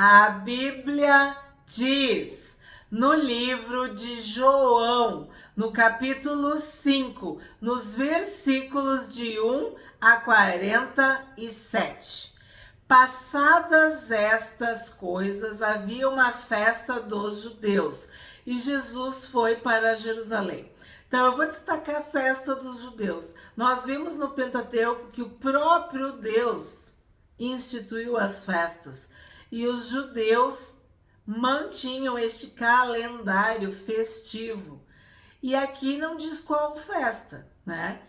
A Bíblia diz no livro de João, no capítulo 5, nos versículos de 1 a 47. Passadas estas coisas, havia uma festa dos judeus e Jesus foi para Jerusalém. Então, eu vou destacar a festa dos judeus. Nós vimos no Pentateuco que o próprio Deus instituiu as festas e os judeus mantinham este calendário festivo. E aqui não diz qual festa, né?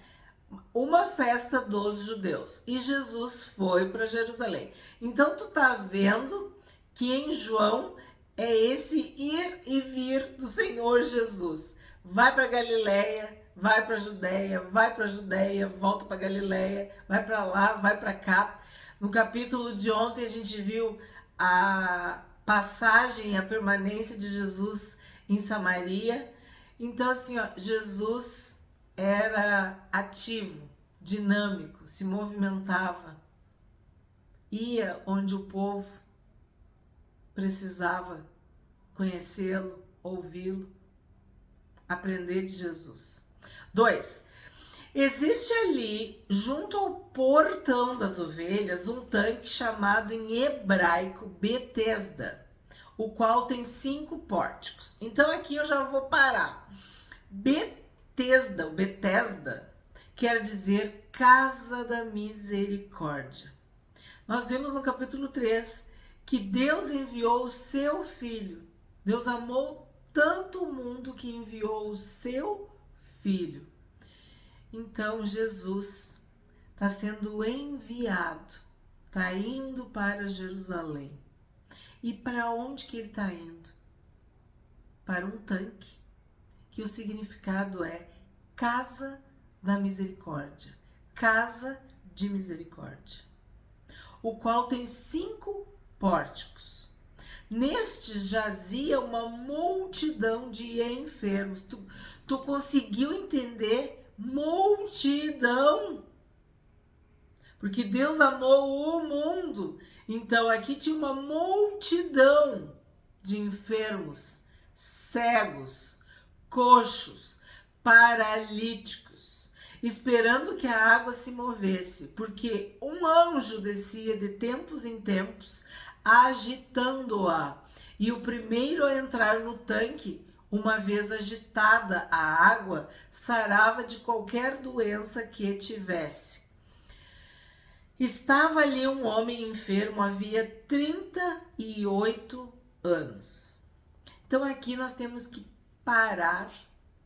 Uma festa dos judeus. E Jesus foi para Jerusalém. Então tu tá vendo que em João é esse ir e vir do Senhor Jesus. Vai para Galileia, vai para Judeia, volta para Galileia, vai para lá, vai para cá. No capítulo de ontem a gente viu a passagem, a permanência de Jesus em Samaria. Então assim, ó, Jesus era ativo, dinâmico, se movimentava, ia onde o povo precisava conhecê-lo, ouvi-lo, aprender de Jesus. 2. Existe ali, junto ao portão das ovelhas, um tanque chamado em hebraico Betesda, o qual tem 5 pórticos. Então aqui eu já vou parar. Betesda quer dizer casa da misericórdia. Nós vimos no capítulo 3 que Deus enviou o seu filho. Deus amou tanto o mundo que enviou o seu filho. Então Jesus está sendo enviado, está indo para Jerusalém. E para onde que ele está indo? Para um tanque, que o significado é casa da misericórdia, casa de misericórdia, o qual tem 5 pórticos. Nestes jazia uma multidão de enfermos. Tu conseguiu entender? Multidão. Porque Deus amou o mundo. Então aqui tinha uma multidão de enfermos, cegos, coxos, paralíticos, esperando que a água se movesse, porque um anjo descia de tempos em tempos, agitando-a. E o primeiro a entrar no tanque, uma vez agitada a água, sarava de qualquer doença que tivesse. Estava ali um homem enfermo, havia 38 anos. Então aqui nós temos que parar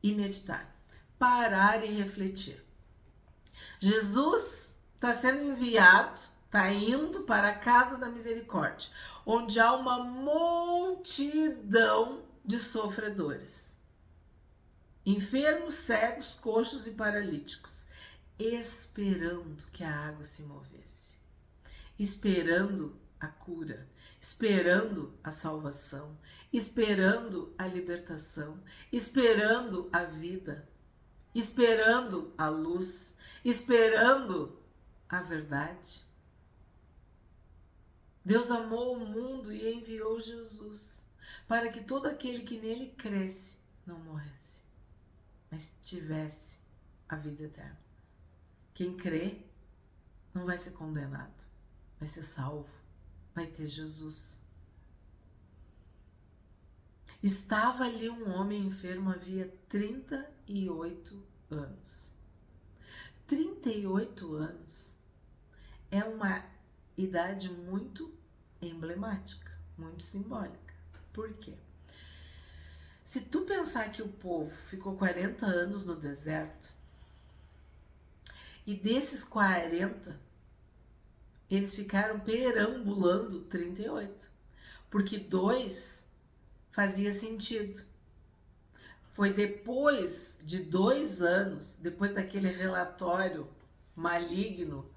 e meditar, parar e refletir. Jesus está sendo enviado, está indo para a casa da misericórdia, onde há uma multidão de sofredores, enfermos, cegos, coxos e paralíticos, esperando que a água se movesse, esperando a cura, esperando a salvação, esperando a libertação, esperando a vida, esperando a luz, esperando a verdade. Deus amou o mundo e enviou Jesus para que todo aquele que nele cresce não morresse, mas tivesse a vida eterna. Quem crê não vai ser condenado, vai ser salvo, vai ter Jesus. Estava ali um homem enfermo havia 38 anos. 38 anos é uma idade muito emblemática, muito simbólica. Por quê? Se tu pensar que o povo ficou 40 anos no deserto, e desses 40, eles ficaram perambulando 38, porque 2 fazia sentido. Foi depois de 2 anos, depois daquele relatório maligno,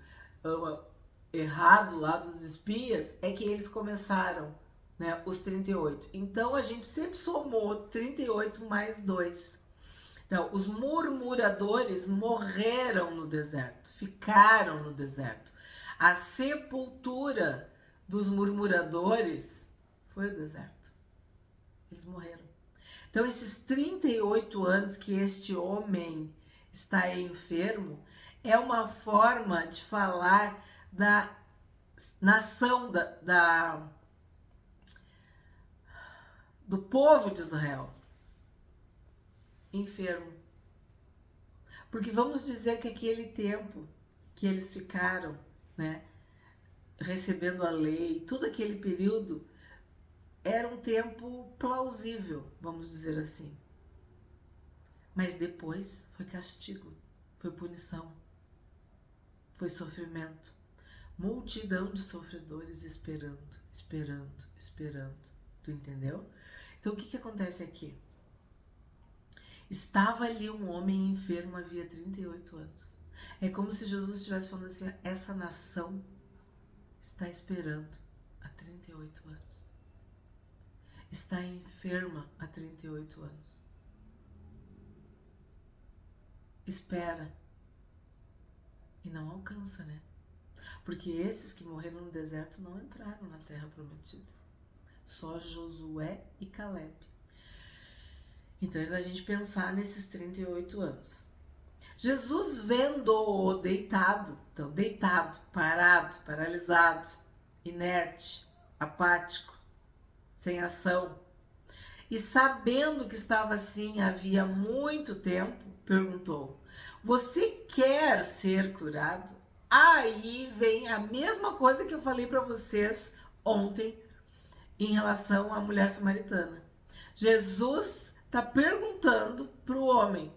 errado lá dos espias, é que eles começaram, né, os 38. Então a gente sempre somou 38 mais 2. Então, os murmuradores morreram no deserto, ficaram no deserto. A sepultura dos murmuradores foi o deserto. Eles morreram. Então, esses 38 anos que este homem está enfermo é uma forma de falar da nação, do povo de Israel enfermo. Porque vamos dizer que aquele tempo que eles ficaram, né, recebendo a lei, todo aquele período era um tempo plausível, vamos dizer assim. Mas depois foi castigo, foi punição, foi sofrimento. Multidão de sofredores esperando. Tu entendeu? Então o que acontece aqui? Estava ali um homem enfermo havia 38 anos. É como se Jesus estivesse falando assim, essa nação está esperando há 38 anos. Está enferma há 38 anos. Espera. E não alcança, né? Porque esses que morreram no deserto não entraram na terra prometida. Só Josué e Caleb. Então é da gente pensar nesses 38 anos. Jesus vendo-o deitado, então deitado, parado, paralisado, inerte, apático, sem ação, e sabendo que estava assim havia muito tempo, perguntou: você quer ser curado? Aí vem a mesma coisa que eu falei para vocês ontem em relação à mulher samaritana. Jesus está perguntando para o homem: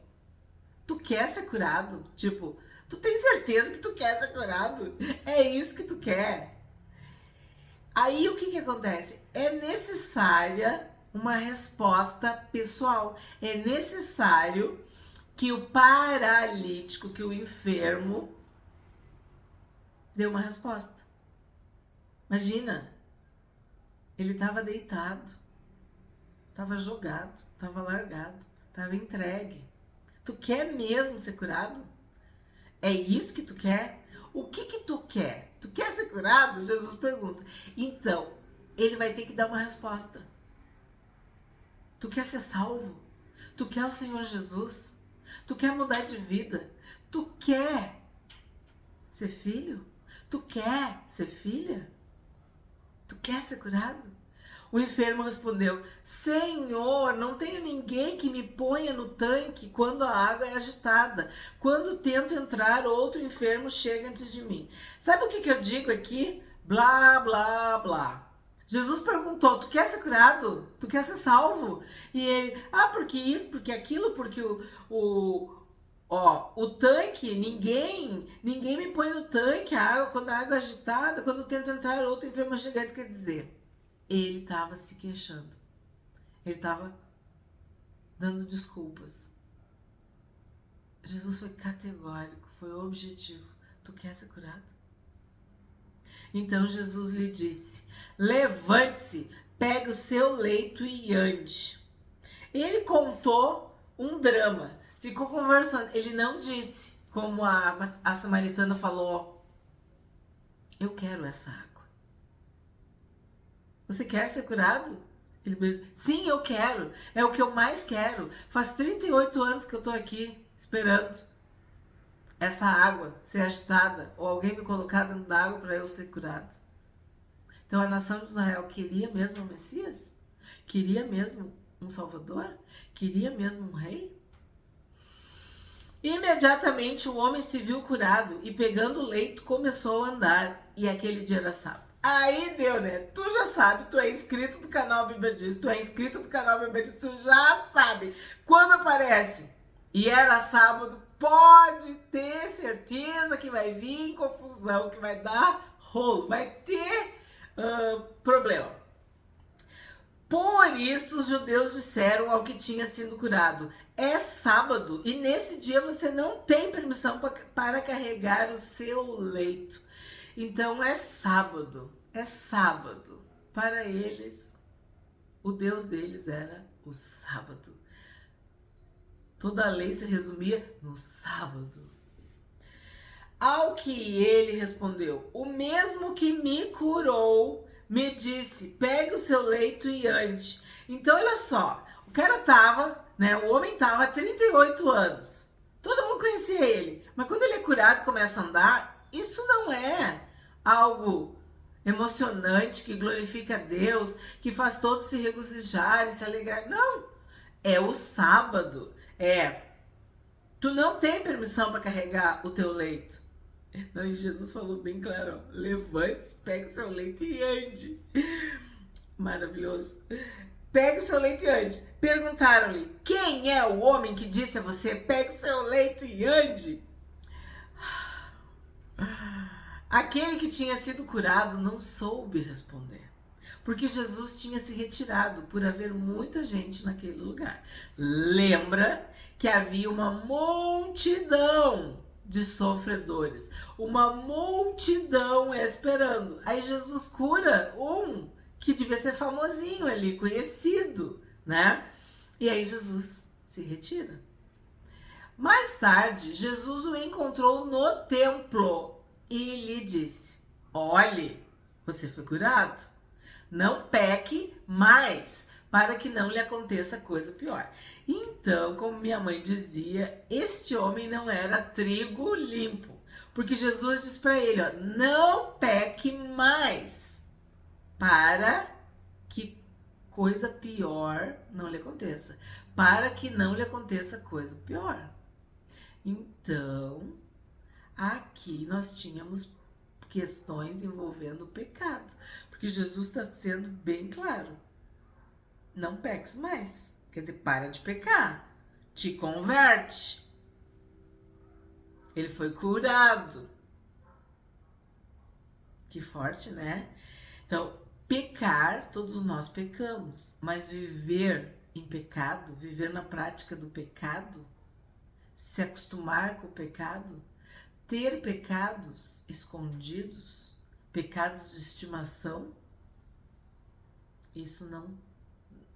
tu quer ser curado? Tipo, tu tem certeza que tu quer ser curado? É isso que tu quer? Aí o que acontece? É necessária uma resposta pessoal. É necessário que o paralítico, que o enfermo, dê uma resposta. Imagina, ele estava deitado, estava jogado, estava largado, estava entregue. Tu quer mesmo ser curado? É isso que tu quer? O que tu quer? Tu quer ser curado? Jesus pergunta. Então, ele vai ter que dar uma resposta. Tu quer ser salvo? Tu quer o Senhor Jesus? Tu quer mudar de vida? Tu quer ser filho? Tu quer ser filha? Tu quer ser curado? O enfermo respondeu: Senhor, não tenho ninguém que me ponha no tanque quando a água é agitada. Quando tento entrar, outro enfermo chega antes de mim. Sabe o que eu digo aqui? Blá, blá, blá. Jesus perguntou: tu quer ser curado? Tu quer ser salvo? E ele: porque isso, porque aquilo, porque o tanque, ninguém me põe no tanque, a água, quando a água é agitada, quando tento entrar, outro enfermo chega antes. Quer dizer, ele estava se queixando. Ele estava dando desculpas. Jesus foi categórico, foi objetivo. Tu quer ser curado? Então Jesus lhe disse: levante-se, pegue o seu leito e ande. Ele contou um drama, ficou conversando. Ele não disse, como a samaritana falou: eu quero essa água. Você quer ser curado? Ele disse: sim, eu quero. É o que eu mais quero. Faz 38 anos que eu tô aqui esperando essa água ser agitada ou alguém me colocar dentro da água para eu ser curado. Então a nação de Israel queria mesmo o Messias? Queria mesmo um Salvador? Queria mesmo um rei? Imediatamente o homem se viu curado e, pegando o leito, começou a andar. E aquele dia era sábado. Aí deu, né? Tu já sabe, tu é inscrito do canal Bíblia Diz, tu é inscrito do canal Bíblia Diz, tu já sabe. Quando aparece e era sábado, pode ter certeza que vai vir confusão, que vai dar rolo, vai ter problema. Por isso os judeus disseram ao que tinha sido curado: é sábado e nesse dia você não tem permissão para carregar o seu leito. Então é sábado. Para eles, o Deus deles era o sábado. Toda a lei se resumia no sábado. Ao que ele respondeu: o mesmo que me curou me disse, pegue o seu leito e ande. Então, olha só, o cara tava, né, o homem tava há 38 anos. Todo mundo conhecia ele. Mas quando ele é curado e começa a andar, isso não é algo emocionante, que glorifica a Deus, que faz todos se regozijarem, se alegrarem. Não, é o sábado. Tu não tem permissão para carregar o teu leito. Não, e Jesus falou bem claro, ó, levante-se, pegue o seu leito e ande. Maravilhoso. Pegue o seu leito e ande. Perguntaram-lhe, quem é o homem que disse a você, pegue o seu leito e ande? Aquele que tinha sido curado não soube responder, porque Jesus tinha se retirado por haver muita gente naquele lugar. Lembra que havia uma multidão de sofredores, uma multidão esperando. Aí Jesus cura um que devia ser famosinho ali, conhecido, né? E aí Jesus se retira. Mais tarde, Jesus o encontrou no templo e lhe disse, olhe, você foi curado. Não peque mais, para que não lhe aconteça coisa pior. Então, como minha mãe dizia, este homem não era trigo limpo. Porque Jesus disse para ele, ó, não peque mais, para que coisa pior não lhe aconteça. Para que não lhe aconteça coisa pior. Então, aqui nós tínhamos questões envolvendo o pecado. Porque Jesus está sendo bem claro. Não peques mais. Quer dizer, para de pecar. Te converte. Ele foi curado. Que forte, né? Então, pecar, todos nós pecamos. Mas viver em pecado, viver na prática do pecado, se acostumar com o pecado, ter pecados escondidos, pecados de estimação, isso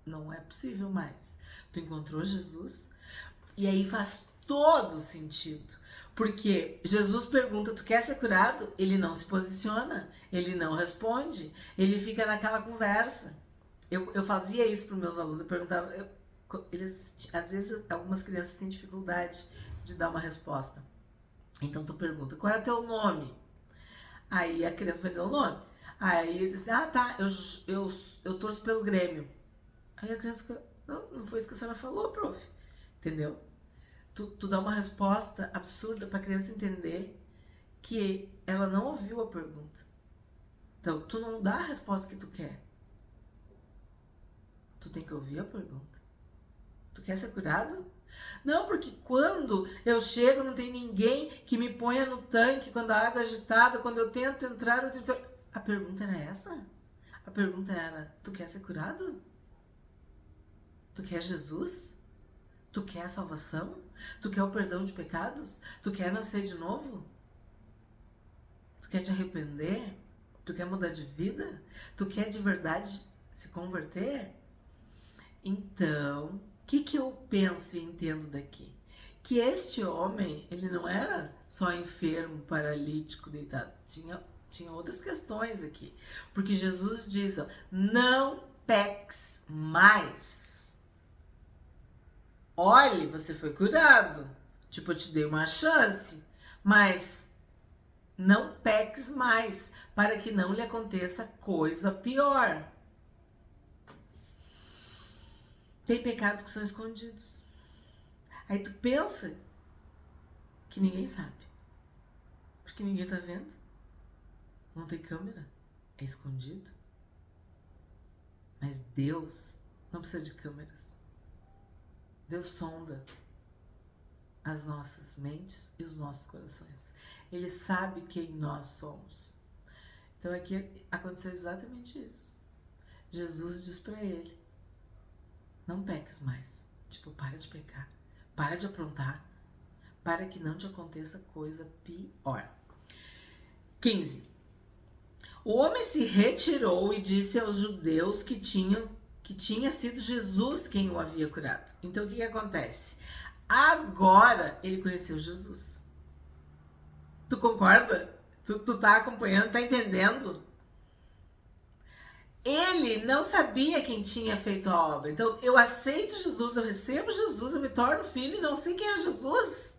não é possível mais. Tu encontrou Jesus e aí faz todo sentido. Porque Jesus pergunta, tu quer ser curado? Ele não se posiciona, ele não responde, ele fica naquela conversa. Eu fazia isso para os meus alunos, eu perguntava, eles, às vezes algumas crianças têm dificuldade de dar uma resposta. Então tu pergunta, qual é o teu nome? Aí a criança vai dizer o nome. Aí eles dizem, ah tá, eu torço pelo Grêmio. Aí a criança fica, não foi isso que a senhora falou, prof. Entendeu? Tu dá uma resposta absurda para a criança entender que ela não ouviu a pergunta. Então, tu não dá a resposta que tu quer. Tu tem que ouvir a pergunta. Tu quer ser curado? Não, porque quando eu chego não tem ninguém que me ponha no tanque quando a água é agitada, quando eu tento entrar... A pergunta era essa? A pergunta era, tu quer ser curado? Tu quer Jesus? Tu quer a salvação? Tu quer o perdão de pecados? Tu quer nascer de novo? Tu quer te arrepender? Tu quer mudar de vida? Tu quer de verdade se converter? Então, o que eu penso e entendo daqui? Que este homem, ele não era só enfermo, paralítico, deitado. Tinha outras questões aqui. Porque Jesus diz, ó, não peques mais. Olhe, você foi curado. Tipo, eu te dei uma chance. Mas não peques mais, para que não lhe aconteça coisa pior. Tem pecados que são escondidos. Aí tu pensa que ninguém sabe. Porque ninguém tá vendo. Não tem câmera. É escondido. Mas Deus não precisa de câmeras. Deus sonda as nossas mentes e os nossos corações. Ele sabe quem nós somos. Então aqui aconteceu exatamente isso. Jesus diz para ele, não peques mais. Tipo, para de pecar. Para de aprontar. Para que não te aconteça coisa pior. 15. O homem se retirou e disse aos judeus que tinha sido Jesus quem o havia curado. Então o que acontece? Agora ele conheceu Jesus. Tu concorda? Tu tá acompanhando, tá entendendo? Ele não sabia quem tinha feito a obra. Então, eu aceito Jesus, eu recebo Jesus, eu me torno filho e não sei quem é Jesus.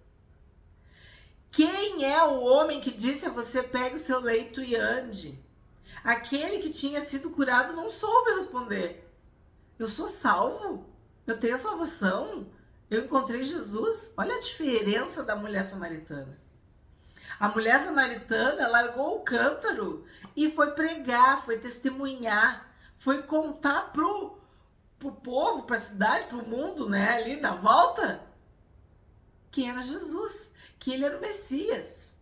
Quem é o homem que disse a você, pegue o seu leito e ande? Aquele que tinha sido curado não soube responder. Eu sou salvo? Eu tenho a salvação? Eu encontrei Jesus? Olha a diferença da mulher samaritana. A mulher samaritana largou o cântaro e foi pregar, foi testemunhar, foi contar pro povo, pra cidade, pro mundo, né, ali na volta, que era Jesus, que ele era o Messias.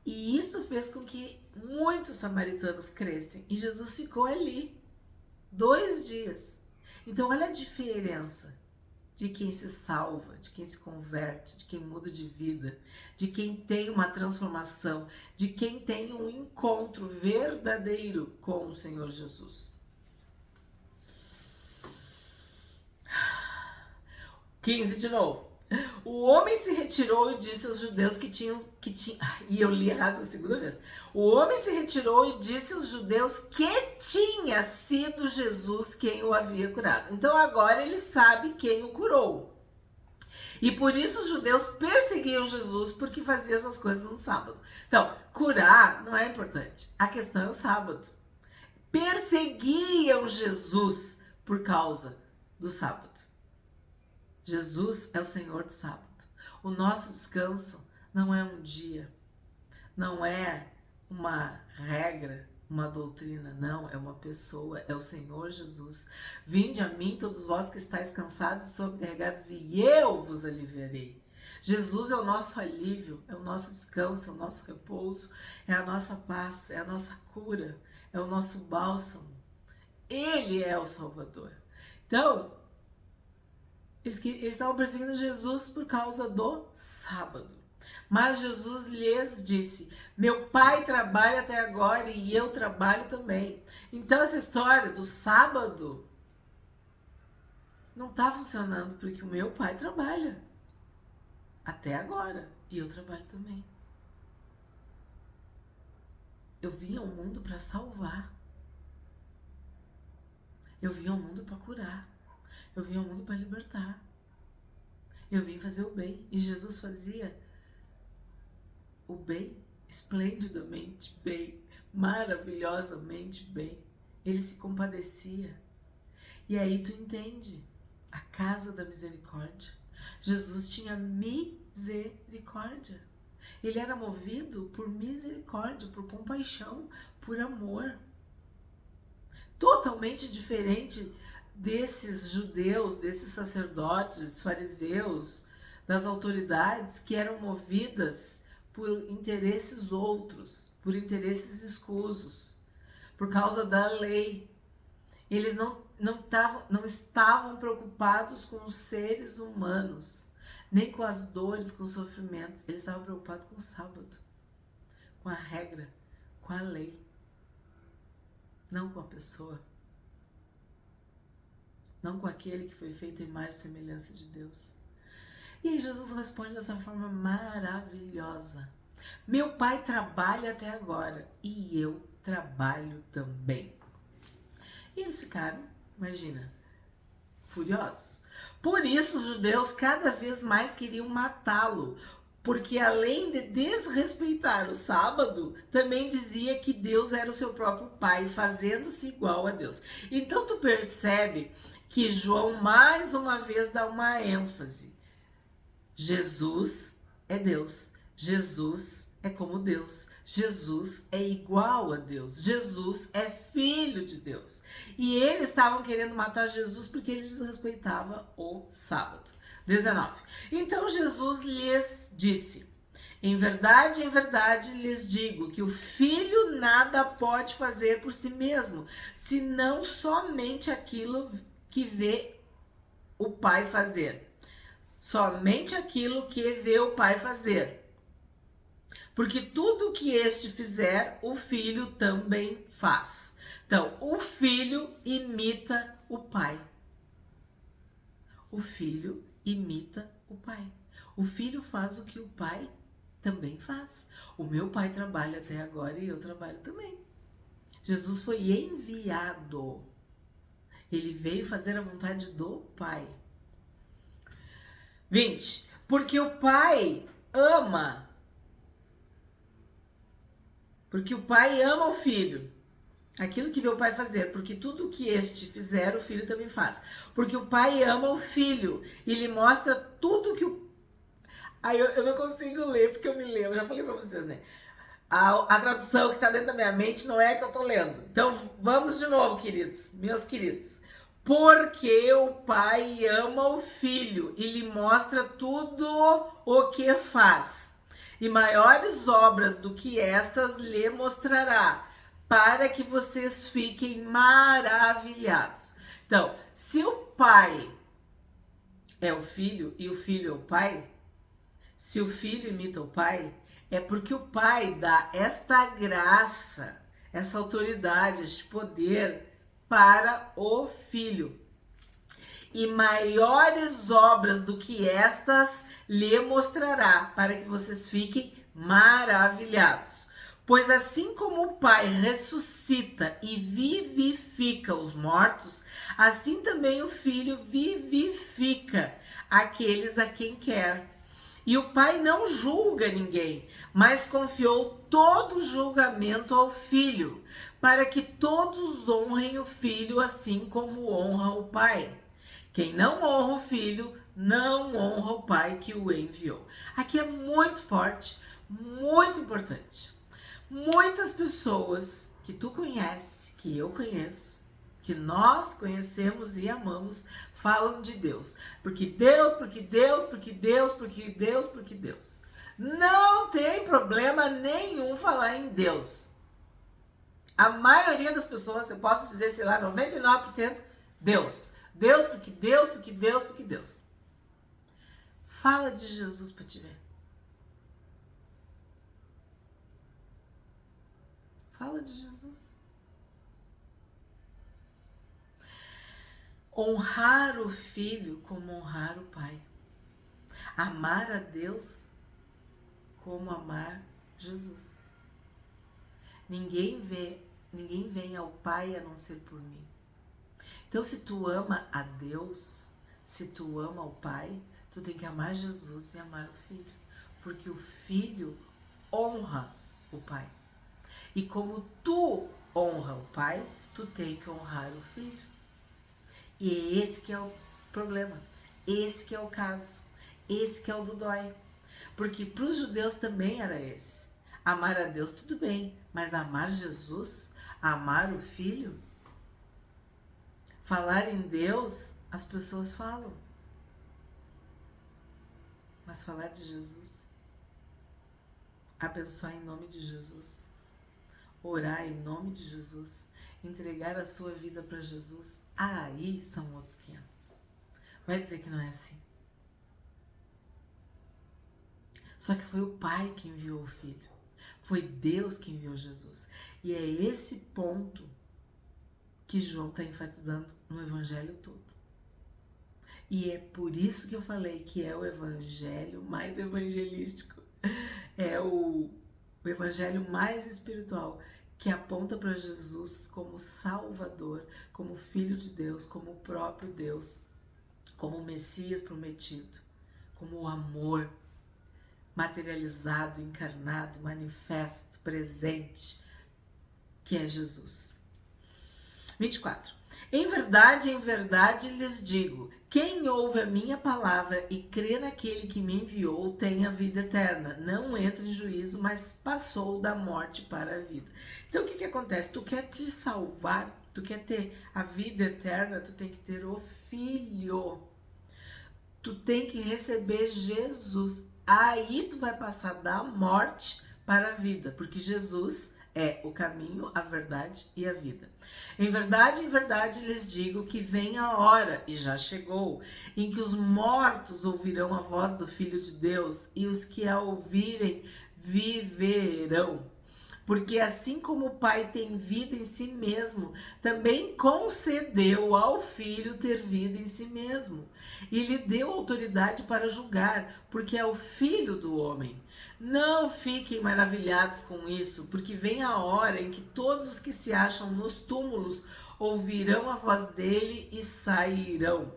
E isso fez com que muitos samaritanos crescem. E Jesus ficou ali 2 dias. Então olha a diferença de quem se salva, de quem se converte, de quem muda de vida, de quem tem uma transformação, de quem tem um encontro verdadeiro com o Senhor Jesus. 15 de novo. O homem se retirou e disse aos judeus e eu li errado a segunda vez. O homem se retirou e disse aos judeus que tinha sido Jesus quem o havia curado. Então agora ele sabe quem o curou. E por isso os judeus perseguiam Jesus porque fazia essas coisas no sábado. Então, curar não é importante. A questão é o sábado. Perseguiam Jesus por causa do sábado. Jesus é o Senhor do sábado. O nosso descanso não é um dia, não é uma regra, uma doutrina, não, é uma pessoa, é o Senhor Jesus. Vinde a mim todos vós que estáis cansados e sobrecarregados e eu vos aliviarei. Jesus é o nosso alívio, é o nosso descanso, é o nosso repouso, é a nossa paz, é a nossa cura, é o nosso bálsamo. Ele é o Salvador. Então, eles estavam perseguindo Jesus por causa do sábado. Mas Jesus lhes disse, meu pai trabalha até agora e eu trabalho também. Então essa história do sábado não está funcionando porque o meu pai trabalha até agora e eu trabalho também. Eu vim ao mundo para salvar. Eu vim ao mundo para curar. Eu vim ao mundo para libertar. Eu vim fazer o bem. E Jesus fazia o bem esplendidamente bem, maravilhosamente bem. Ele se compadecia. E aí tu entende a casa da misericórdia. Jesus tinha misericórdia. Ele era movido por misericórdia, por compaixão, por amor. Totalmente diferente desses judeus, desses sacerdotes, fariseus, das autoridades que eram movidas por interesses outros, por interesses escusos, por causa da lei. Eles não estavam preocupados com os seres humanos, nem com as dores, com os sofrimentos. Eles estavam preocupados com o sábado, com a regra, com a lei, não com a pessoa. Não com aquele que foi feito em imagem e semelhança de Deus. E aí Jesus responde dessa forma maravilhosa. Meu pai trabalha até agora e eu trabalho também. E eles ficaram, imagina, furiosos. Por isso os judeus cada vez mais queriam matá-lo, porque além de desrespeitar o sábado, também dizia que Deus era o seu próprio pai, fazendo-se igual a Deus. Então tu percebe que João mais uma vez dá uma ênfase. Jesus é Deus. Jesus é como Deus. Jesus é igual a Deus. Jesus é filho de Deus. E eles estavam querendo matar Jesus porque ele desrespeitava o sábado. 19. Então Jesus lhes disse, em verdade lhes digo que o filho nada pode fazer por si mesmo, senão somente aquilo que vê o pai fazer. Somente aquilo que vê o pai fazer. Porque tudo que este fizer, o filho também faz. Então, o filho imita o pai. O filho imita o pai. O filho faz o que o pai também faz. O meu pai trabalha até agora e eu trabalho também. Jesus foi enviado. Ele veio fazer a vontade do Pai. 20. Porque o Pai ama. Porque o Pai ama o Filho. Aquilo que vê o Pai fazer. Porque tudo que este fizer, o Filho também faz. Porque o Pai ama o Filho. E lhe mostra tudo que o... Aí eu não consigo ler, porque eu me lembro. Já falei pra vocês, né? A tradução que tá dentro da minha mente não é a que eu tô lendo. Então, vamos de novo, queridos. Meus queridos. Porque o Pai ama o Filho e lhe mostra tudo o que faz. E maiores obras do que estas lhe mostrará, para que vocês fiquem maravilhados. Então, se o Pai é o Filho e o Filho é o Pai, se o Filho imita o Pai, é porque o Pai dá esta graça, essa autoridade, este poder para o Filho. E maiores obras do que estas lhe mostrará, para que vocês fiquem maravilhados. Pois assim como o Pai ressuscita e vivifica os mortos, assim também o Filho vivifica aqueles a quem quer. E o Pai não julga ninguém, mas confiou todo o julgamento ao Filho, para que todos honrem o Filho assim como honra o Pai. Quem não honra o Filho, não honra o Pai que o enviou. Aqui é muito forte, muito importante. Muitas pessoas que tu conhece, que eu conheço, que nós conhecemos e amamos, falam de Deus. Porque Deus, porque Deus, porque Deus, porque Deus, porque Deus. Não tem problema nenhum falar em Deus. A maioria das pessoas, eu posso dizer, sei lá, 99%, Deus. Deus, porque Deus, porque Deus, porque Deus. Fala de Jesus para te ver. Fala de Jesus. Honrar o Filho como honrar o Pai. Amar a Deus como amar Jesus. Ninguém vem ao Pai a não ser por mim. Então, se tu ama a Deus, se tu ama o Pai, tu tem que amar Jesus e amar o Filho. Porque o Filho honra o Pai. E como tu honra o Pai, tu tem que honrar o Filho. E é esse que é o problema. Esse que é o caso. Esse que é o do dói. Porque para os judeus também era esse. Amar a Deus, tudo bem. Mas amar Jesus, amar o Filho, falar em Deus, as pessoas falam. Mas falar de Jesus, abençoar em nome de Jesus, orar em nome de Jesus, entregar a sua vida para Jesus, aí são outros 500. Vai dizer que não é assim. Só que foi o Pai que enviou o Filho. Foi Deus que enviou Jesus. E é esse ponto que João está enfatizando no Evangelho todo. E é por isso que eu falei que é o Evangelho mais evangelístico. É o Evangelho mais espiritual, que aponta para Jesus como Salvador, como Filho de Deus, como o próprio Deus, como o Messias prometido, como o amor materializado, encarnado, manifesto, presente, que é Jesus. 24. Em verdade lhes digo, quem ouve a minha palavra e crê naquele que me enviou tem a vida eterna. Não entra em juízo, mas passou da morte para a vida. Então o que acontece? Tu quer te salvar, tu quer ter a vida eterna, tu tem que ter o Filho. Tu tem que receber Jesus. Aí tu vai passar da morte para a vida, porque Jesus é o caminho, a verdade e a vida. Em verdade lhes digo que vem a hora, e já chegou, em que os mortos ouvirão a voz do Filho de Deus, e os que a ouvirem viverão. Porque assim como o Pai tem vida em si mesmo, também concedeu ao Filho ter vida em si mesmo. E lhe deu autoridade para julgar, porque é o Filho do homem. Não fiquem maravilhados com isso, porque vem a hora em que todos os que se acham nos túmulos ouvirão a voz dele e sairão.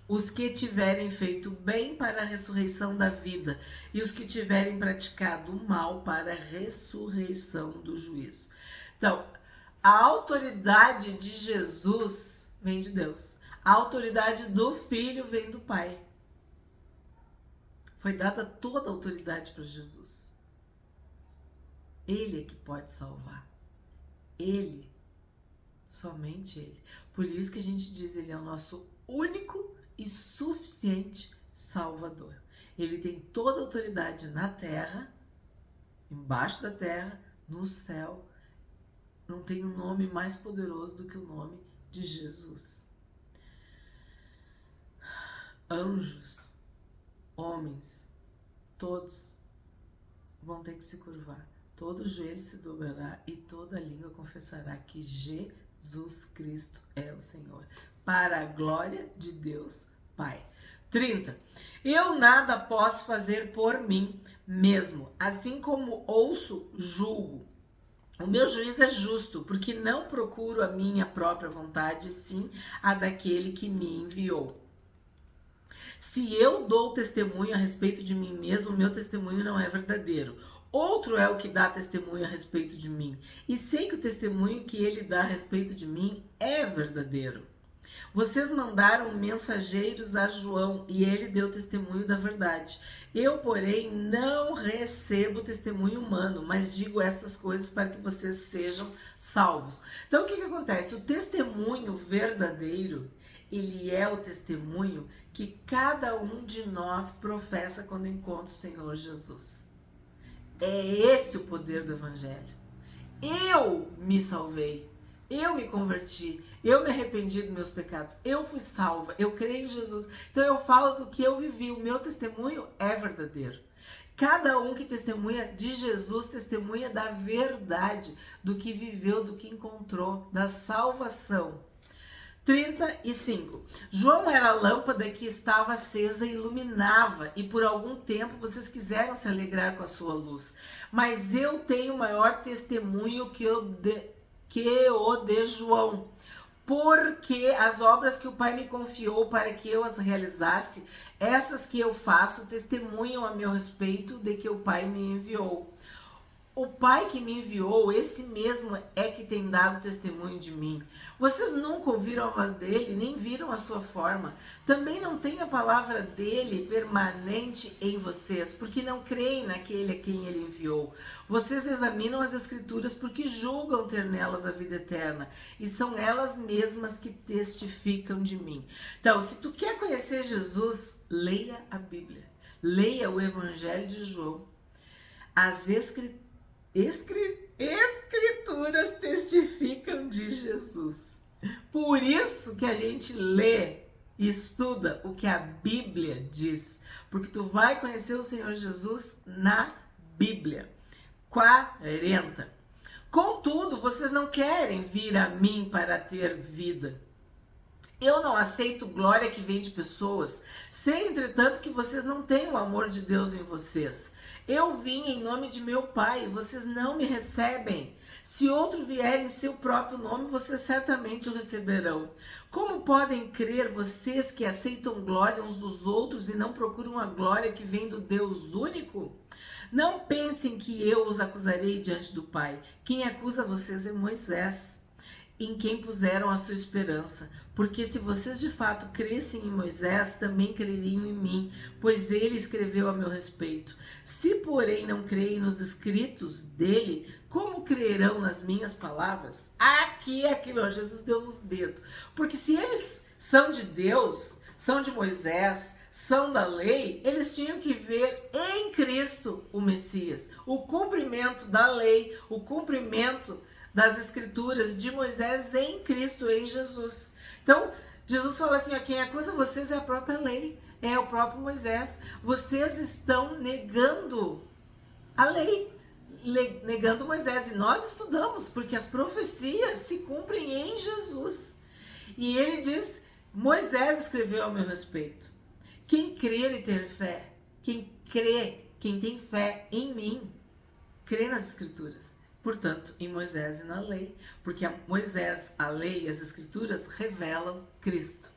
Os que tiverem feito bem para a ressurreição da vida, e os que tiverem praticado o mal para a ressurreição do juízo. Então, a autoridade de Jesus vem de Deus. A autoridade do Filho vem do Pai. Foi dada toda a autoridade para Jesus. Ele é que pode salvar. Ele, somente Ele. Por isso que a gente diz, Ele é o nosso único e suficiente Salvador. Ele tem toda a autoridade na terra, embaixo da terra, no céu. Não tem um nome mais poderoso do que o nome de Jesus. Anjos, homens, todos vão ter que se curvar. Todo joelho se dobrará e toda língua confessará que Jesus Cristo é o Senhor, para a glória de Deus Pai. 30. Eu nada posso fazer por mim mesmo, assim como ouço, julgo. O meu juízo é justo, porque não procuro a minha própria vontade, sim a daquele que me enviou. Se eu dou testemunho a respeito de mim mesmo, meu testemunho não é verdadeiro. Outro é o que dá testemunho a respeito de mim, e sei que o testemunho que ele dá a respeito de mim é verdadeiro. Vocês mandaram mensageiros a João e ele deu testemunho da verdade. Eu, porém, não recebo testemunho humano, mas digo estas coisas para que vocês sejam salvos. Então, o que acontece? O testemunho verdadeiro, ele é o testemunho que cada um de nós professa quando encontra o Senhor Jesus. É esse o poder do Evangelho. Eu me salvei. Eu me converti, eu me arrependi dos meus pecados, eu fui salva, eu creio em Jesus. Então eu falo do que eu vivi, o meu testemunho é verdadeiro. Cada um que testemunha de Jesus testemunha da verdade, do que viveu, do que encontrou, da salvação. 35. João era a lâmpada que estava acesa e iluminava, e por algum tempo vocês quiseram se alegrar com a sua luz. Mas eu tenho maior testemunho que o de João, porque as obras que o Pai me confiou para que eu as realizasse, essas que eu faço, testemunham a meu respeito de que o Pai me enviou. O Pai que me enviou, esse mesmo é que tem dado testemunho de mim. Vocês nunca ouviram a voz dele, nem viram a sua forma. Também não tem a palavra dele permanente em vocês, porque não creem naquele a quem ele enviou. Vocês examinam as Escrituras porque julgam ter nelas a vida eterna, e são elas mesmas que testificam de mim. Então, se tu quer conhecer Jesus, leia a Bíblia. Leia o Evangelho de João. As Escrituras testificam de Jesus. Por isso que a gente lê e estuda o que a Bíblia diz. Porque tu vai conhecer o Senhor Jesus na Bíblia. 40. Contudo, vocês não querem vir a mim para ter vida. Eu não aceito glória que vem de pessoas, sei, entretanto, que vocês não têm o amor de Deus em vocês. Eu vim em nome de meu Pai, vocês não me recebem. Se outro vier em seu próprio nome, vocês certamente o receberão. Como podem crer vocês que aceitam glória uns dos outros e não procuram a glória que vem do Deus único? Não pensem que eu os acusarei diante do Pai. Quem acusa vocês é Moisés, em quem puseram a sua esperança. Porque se vocês de fato crescem em Moisés, também creriam em mim, pois ele escreveu a meu respeito. Se, porém, não creem nos escritos dele, como crerão nas minhas palavras? Aqui é aquilo, Jesus deu nos dedos. Porque se eles são de Deus, são de Moisés, são da lei, eles tinham que ver em Cristo o Messias, o cumprimento da lei, o cumprimento das Escrituras de Moisés em Cristo, em Jesus. Então, Jesus fala assim, ó, quem acusa vocês é a própria lei, é o próprio Moisés. Vocês estão negando a lei. negando Moisés. E nós estudamos, porque as profecias se cumprem em Jesus. E ele diz, Moisés escreveu a meu respeito. Quem crer e ter fé, quem tem fé em mim, crê nas escrituras. Portanto, em Moisés e na lei, porque Moisés, a lei e as escrituras revelam Cristo.